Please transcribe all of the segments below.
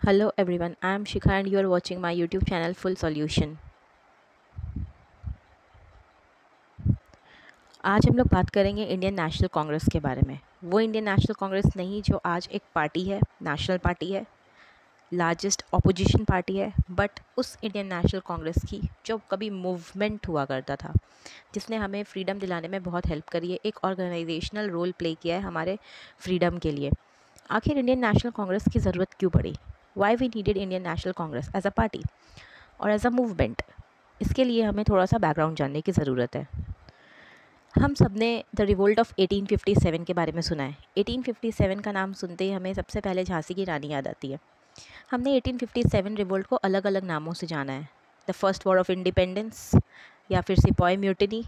Hello everyone, I am Shikha and you are watching my YouTube channel Full Solution। आज हम लोग बात करेंगे इंडियन नेशनल कांग्रेस के बारे में। वो इंडियन नेशनल कांग्रेस नहीं जो आज एक पार्टी है, नेशनल पार्टी है, लार्जेस्ट ऑपोजिशन पार्टी है, बट उस इंडियन नेशनल कांग्रेस की जो कभी मूवमेंट हुआ करता था, जिसने हमें फ्रीडम दिलाने में बहुत हेल्प करी है, एक ऑर्गेनाइजेशनल रोल प्ले किया है हमारे फ्रीडम के लिए। आखिर इंडियन नेशनल कांग्रेस की ज़रूरत क्यों पड़ी? Why we needed Indian National Congress as a party और एज अ मूवमेंट? इसके लिए हमें थोड़ा सा बैकग्राउंड जानने की ज़रूरत है। हम सब ने द रिवोल्ट ऑफ 1857 के बारे में सुना है। 1857 का नाम सुनते ही हमें सबसे पहले झांसी की रानी याद आती है। हमने 1857 रिवोल्ट को अलग अलग नामों से जाना है, the first war of independence या फिर सिपाही म्यूटिनी।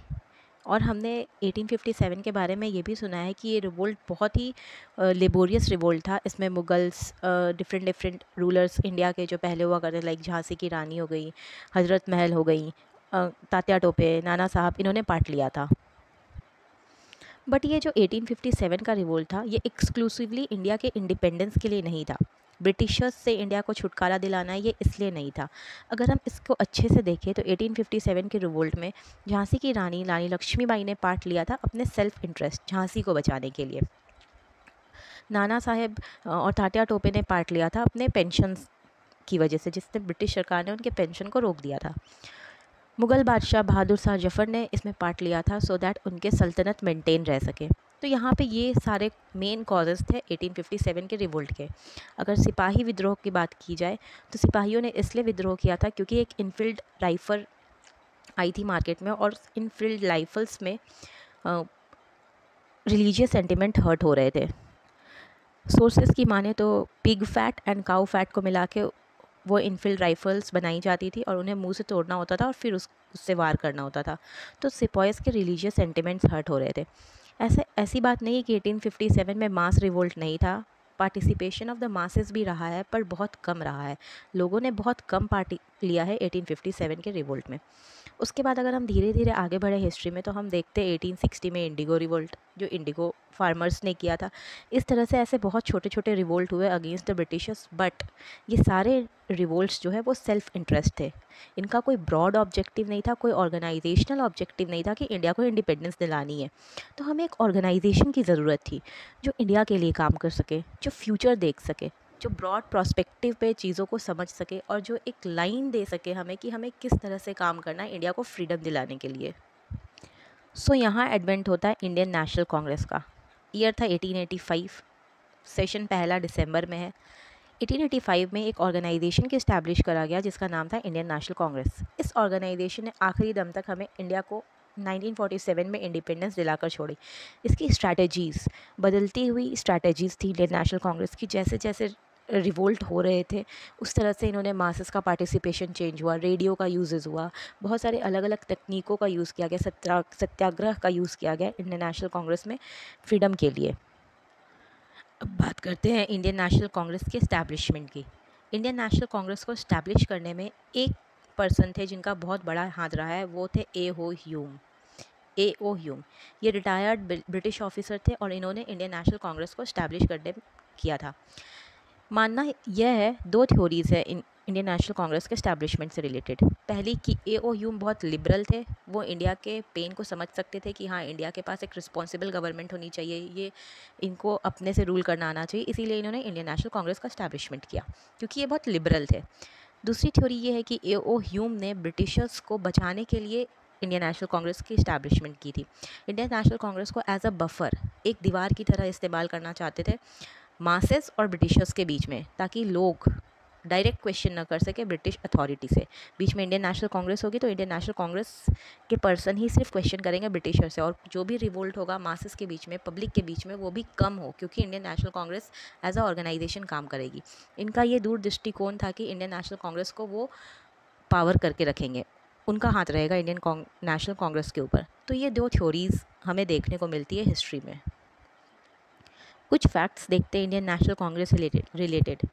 और हमने 1857 के बारे में ये भी सुना है कि ये रिवोल्ट बहुत ही लेबोरियस रिवोल्ट था। इसमें मुगल्स, डिफरेंट रूलर्स इंडिया के जो पहले हुआ करते, लाइक झांसी की रानी हो गई, हजरत महल हो गई, तात्या टोपे, नाना साहब, इन्होंने पार्ट लिया था। बट ये जो 1857 का रिवोल्ट था, ये एक्सक्लूसिवली इंडिया के इंडिपेंडेंस के लिए नहीं था। ब्रिटिशर्स से इंडिया को छुटकारा दिलाना ये इसलिए नहीं था। अगर हम इसको अच्छे से देखें तो 1857 के रिवोल्ट में झांसी की रानी रानी लक्ष्मीबाई ने पार्ट लिया था अपने सेल्फ इंटरेस्ट, झांसी को बचाने के लिए। नाना साहेब और तात्या टोपे ने पार्ट लिया था अपने पेंशन की वजह से, जिससे ब्रिटिश सरकार ने उनके पेंशन को रोक दिया था। मुग़ल बादशाह बहादुर शाह जफ़र ने इसमें पार्ट लिया था सो दैट उनके सल्तनत मेंटेन रह सके। तो यहाँ पे ये सारे मेन कॉजेज़ थे 1857 के रिवोल्ट के। अगर सिपाही विद्रोह की बात की जाए तो सिपाहियों ने इसलिए विद्रोह किया था क्योंकि एक इनफील्ड राइफल आई थी मार्केट में, और इनफील्ड राइफल्स में रिलीजियस सेंटिमेंट हर्ट हो रहे थे। सोर्सेज की माने तो pig fat and cow fat को मिला के वो इनफील्ड राइफल्स बनाई जाती थी और उन्हें मुंह से तोड़ना होता था और फिर उससे वार करना होता था। तो सिपॉयज़ के रिलीजियस सेंटिमेंट्स हर्ट हो रहे थे। ऐसी बात नहीं कि 1857 में मास रिवोल्ट नहीं था। पार्टिसिपेशन ऑफ द मासेस भी रहा है, पर बहुत कम रहा है। लोगों ने बहुत कम पार्टी लिया है 1857 के रिवोल्ट में। उसके बाद अगर हम धीरे धीरे आगे बढ़े हिस्ट्री में तो हम देखते हैं 1860 में इंडिगो रिवोल्ट, जो इंडिगो फार्मर्स ने किया था। इस तरह से ऐसे बहुत छोटे छोटे रिवोल्ट हुए अगेंस्ट द ब्रिटिशर्स, बट ये सारे रिवोल्ट्स जो है वो सेल्फ इंटरेस्ट थे। इनका कोई ब्रॉड ऑब्जेक्टिव नहीं था, कोई ऑर्गेनाइजेशनल ऑब्जेक्टिव नहीं था कि इंडिया को इंडिपेंडेंस दिलानी है। तो हमें एक ऑर्गेनाइजेशन की ज़रूरत थी जो इंडिया के लिए काम कर सके, जो फ्यूचर देख सके, जो ब्रॉड प्रोस्पेक्टिव पे चीज़ों को समझ सके और जो एक लाइन दे सके हमें कि हमें किस तरह से काम करना है इंडिया को फ्रीडम दिलाने के लिए। सो यहाँ एडवेंट होता है इंडियन नेशनल कांग्रेस का। ईयर था 1885, सेशन पहला दिसंबर में है। 1885 में एक ऑर्गेनाइजेशन की इस्टेब्लिश करा गया जिसका नाम था इंडियन नेशनल कांग्रेस। इस ऑर्गेनाइजेशन ने आखिरी दम तक हमें इंडिया को 1947 में इंडिपेंडेंस दिलाकर छोड़ी। इसकी स्ट्रैटेजीज़, बदलती हुई स्ट्रैटेजीज़ थी इंडियन नेशनल कांग्रेस की। जैसे जैसे रिवोल्ट हो रहे थे उस तरह से इन्होंने मासेस का पार्टिसिपेशन चेंज हुआ, रेडियो का यूजेस हुआ, बहुत सारे अलग अलग तकनीकों का यूज़ किया गया, सत्याग्रह का यूज़ किया गया इंडियन नेशनल कांग्रेस में फ्रीडम के लिए। अब बात करते हैं इंडियन नेशनल कांग्रेस के इस्टेब्लिशमेंट की। इंडियन नेशनल कांग्रेस को इस्टेब्लिश करने में एक पर्सन थे जिनका बहुत बड़ा हाथ रहा है, वो थे ए ओ ह्यूम। ये रिटायर्ड ब्रिटिश ऑफिसर थे और इन्होंने इंडियन नेशनल कांग्रेस को इस्टेब्लिश करने किया था। मानना यह है, दो थ्योरीज़ है इंडियन नेशनल कांग्रेस के इस्टेब्लिशमेंट से रिलेटेड। पहली कि ए.ओ. ह्यूम बहुत लिबरल थे, वो इंडिया के पेन को समझ सकते थे कि हाँ, इंडिया के पास एक रिस्पॉन्सिबल गवर्नमेंट होनी चाहिए, ये इनको अपने से रूल करना आना चाहिए, इसीलिए इन्होंने इंडियन नेशनल कांग्रेस का इस्टेब्लिशमेंट किया क्योंकि ये बहुत लिबरल थे। दूसरी थ्योरी ये है कि ए.ओ. ह्यूम ने ब्रिटिशर्स को बचाने के लिए इंडियन नेशनल कांग्रेस की इस्टेब्लिशमेंट की थी। इंडियन नेशनल कांग्रेस को एज अ बफर, एक दीवार की तरह इस्तेमाल करना चाहते थे मासेस और ब्रिटिशर्स के बीच में, ताकि लोग डायरेक्ट क्वेश्चन न कर सके ब्रिटिश अथॉरिटी से। बीच में इंडियन नेशनल कांग्रेस होगी तो इंडियन नेशनल कांग्रेस के पर्सन ही सिर्फ क्वेश्चन करेंगे ब्रिटिशर से, और जो भी रिवोल्ट होगा मासेस के बीच में, पब्लिक के बीच में, वो भी कम हो क्योंकि Indian National Congress as a organisation काम करेगी। इनका ये दूर दृष्टिकोण था कि इंडियन नेशनल कांग्रेस को वो पावर करके रखेंगे, उनका हाथ रहेगा इंडियन नेशनल कांग्रेस के ऊपर। तो ये दो थ्योरीज़ हमें देखने को मिलती है हिस्ट्री में। कुछ फैक्ट्स देखते हैं Indian National Congress related.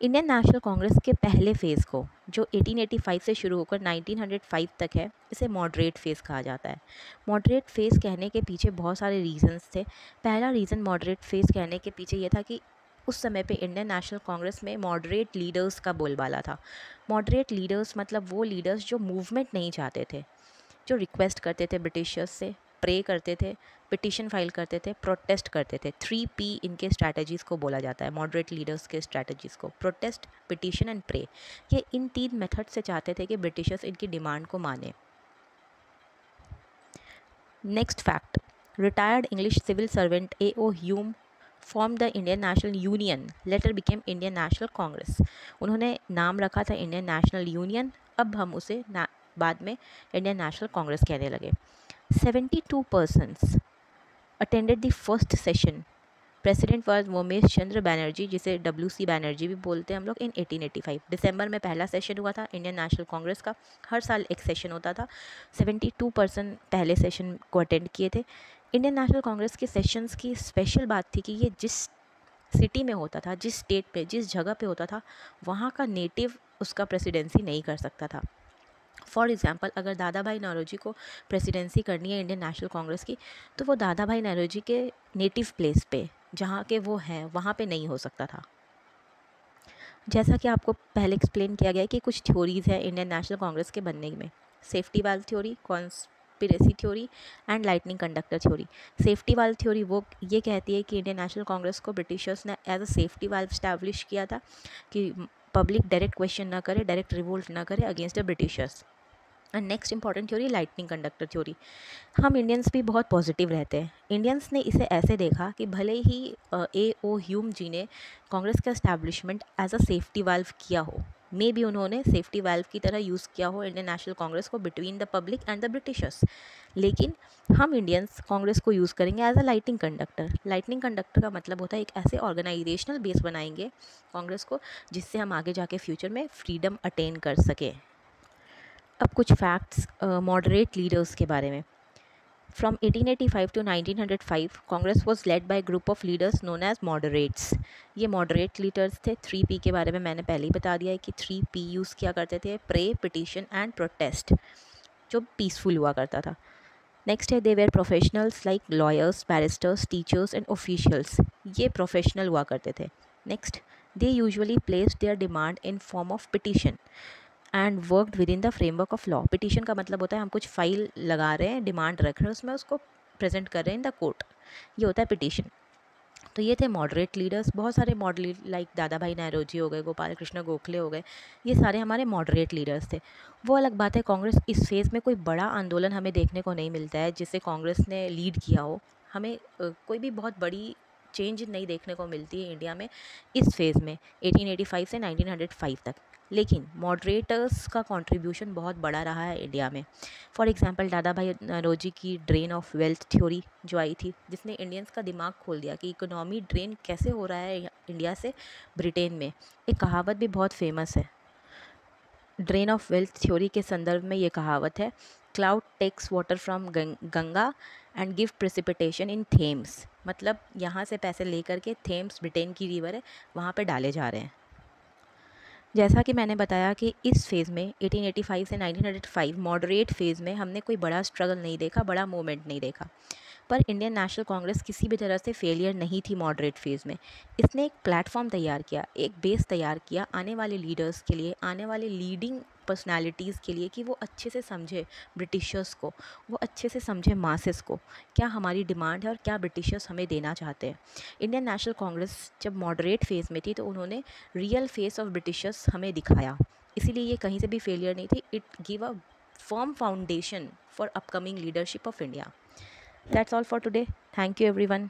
Indian National Congress के पहले फ़ेज़ को, जो 1885 से शुरू होकर 1905 तक है, इसे मॉडरेट फ़ेज़ कहा जाता है। मॉडरेट फ़ेज़ कहने के पीछे बहुत सारे रीज़न्स थे। पहला रीज़न मॉडरेट फ़ेज़ कहने के पीछे ये था कि उस समय पे इंडियन नेशनल कांग्रेस में मॉडरेट लीडर्स का बोलबाला था। मॉडरेट लीडर्स मतलब वो लीडर्स जो मूवमेंट नहीं चाहते थे, जो रिक्वेस्ट करते थे ब्रिटिशर्स से, प्रे करते थे, पिटिशन फाइल करते थे, प्रोटेस्ट करते थे। 3P इनके स्ट्रैटेजीज़ को बोला जाता है, मॉडरेट लीडर्स के स्ट्रैटेजीज़ को, प्रोटेस्ट, पिटिशन एंड प्रे। ये इन 3 मेथड से चाहते थे कि ब्रिटिशर्स इनकी डिमांड को माने। Next fact, retired English civil servant A.O. Hume form the Indian National Union, later became Indian National Congress. उन्होंने नाम रखा था इंडियन नेशनल यूनियन, अब हम उसे बाद में इंडियन नेशनल कांग्रेस कहने लगे। 72 persons attended the first session. President was Momesh Chandra Banerjee, जिसे WC बैनर्जी भी बोलते हैं हम लोग, इन 1885। दिसंबर में पहला सेशन हुआ था इंडियन नेशनल कांग्रेस का। हर साल एक सेशन होता था। 72 पर्सन पहले सेशन को अटेंड किए थे। इंडियन नेशनल कांग्रेस के सेशंस की स्पेशल बात थी कि ये जिस सिटी में होता था, जिस स्टेट पे, जिस जगह पे होता था, वहाँ का नेटिव उसका प्रेसिडेंसी नहीं कर सकता था। फॉर एग्ज़ाम्पल, अगर दादा भाई नौरोजी को प्रेसिडेंसी करनी है इंडियन नेशनल कांग्रेस की, तो वो दादा भाई नौरोजी के नेटिव प्लेस पे, जहाँ के वो हैं, वहाँ पे नहीं हो सकता था। जैसा कि आपको पहले एक्सप्लेन किया गया है कि कुछ थ्योरीज़ है इंडियन नेशनल कांग्रेस के बनने में, safety valve theory, conspiracy theory and lightning conductor theory. Safety valve theory वो ये कहती है कि इंडियन नेशनल कांग्रेस को ब्रिटिशर्स ने as a safety valve establish किया था कि पब्लिक डायरेक्ट क्वेश्चन ना करे, डायरेक्ट रिवोल्ट ना करे against the Britishers. And next important theory, lightning conductor theory. हम इंडियंस भी बहुत पॉजिटिव रहते हैं। इंडियंस ने इसे ऐसे देखा कि भले ही A.O. ह्यूम जी ने कांग्रेस का establishment as a safety valve किया हो, मे भी उन्होंने सेफ्टी वाल्व की तरह यूज़ किया हो इंडियन नेशनल कांग्रेस को between the public and the Britishers, लेकिन हम इंडियंस कांग्रेस को यूज़ करेंगे as a lightning conductor. Lightning conductor का मतलब होता है एक ऐसे ऑर्गेनाइजेशनल बेस बनाएंगे कांग्रेस को, जिससे हम आगे जाके फ्यूचर में फ्रीडम अटेन कर सकें। अब कुछ फैक्ट्स मॉडरेट लीडर्स के बारे में। From 1885 to 1905 Congress was led by group of leaders known as moderates. ये मॉडरेट लीडर्स थे। 3P के बारे में मैंने पहले ही बता दिया है कि 3P यूज़ किया करते थे, प्रे, पिटिशन एंड प्रोटेस्ट, जो पीसफुल हुआ करता था। नेक्स्ट है, they were professionals like lawyers, barrister's, teachers and officials. ये प्रोफेशनल हुआ करते थे। Next, they usually place their demand in form of petition and worked with in the framework of law. Petition का मतलब होता है हम कुछ फाइल लगा रहे हैं, डिमांड रख रहे हैं, उसमें उसको प्रेजेंट कर रहे हैं इन द कोर्ट, ये होता है पिटिशन। तो ये थे मॉडरेट लीडर्स। बहुत सारे मॉडरेट लाइक दादा भाई नौरोजी हो गए, गोपाल कृष्ण गोखले हो गए, ये सारे हमारे मॉडरेट लीडर्स थे। वो अलग बात है, कांग्रेस इस फेज़ में कोई बड़ा आंदोलन हमें देखने को नहीं मिलता है जिसे कांग्रेस ने लीड किया हो। हमें कोई भी बहुत बड़ी चेंज नहीं देखने को मिलती है इंडिया में इस फेज़ में 1885 से 1905 तक, लेकिन मॉडरेटर्स का कंट्रीब्यूशन बहुत बड़ा रहा है इंडिया में। फॉर एग्जांपल, दादा भाई नौरोजी की ड्रेन ऑफ वेल्थ थ्योरी जो आई थी, जिसने इंडियंस का दिमाग खोल दिया कि इकोनॉमी ड्रेन कैसे हो रहा है इंडिया से ब्रिटेन में। एक कहावत भी बहुत फेमस है ड्रेन ऑफ वेल्थ थ्योरी के संदर्भ में, ये कहावत है, cloud takes water from Ganga and give precipitation in Thames. मतलब यहाँ से पैसे लेकर के थेम्स, ब्रिटेन की रिवर है, वहाँ पे डाले जा रहे हैं। जैसा कि मैंने बताया कि इस फेज़ में 1885 से 1905 मॉडरेट फेज़ में हमने कोई बड़ा स्ट्रगल नहीं देखा, बड़ा मूवमेंट नहीं देखा। पर इंडियन नेशनल कांग्रेस किसी भी तरह से फेलियर नहीं थी मॉडरेट फेज़ में। इसने एक प्लेटफॉर्म तैयार किया, एक बेस तैयार किया आने वाले लीडर्स के लिए, आने वाले लीडिंग पर्सनालिटीज़ के लिए, कि वो अच्छे से समझे ब्रिटिशर्स को, वो अच्छे से समझे मासेस को, क्या हमारी डिमांड है और क्या ब्रिटिशर्स हमें देना चाहते हैं। इंडियन नेशनल कांग्रेस जब मॉडरेट फेज़ में थी तो उन्होंने रियल फेस ऑफ ब्रिटिशर्स हमें दिखाया, इसीलिए ये कहीं से भी फेलियर नहीं थी। It give a firm foundation for upcoming leadership of India. That's all for today. Thank you, everyone.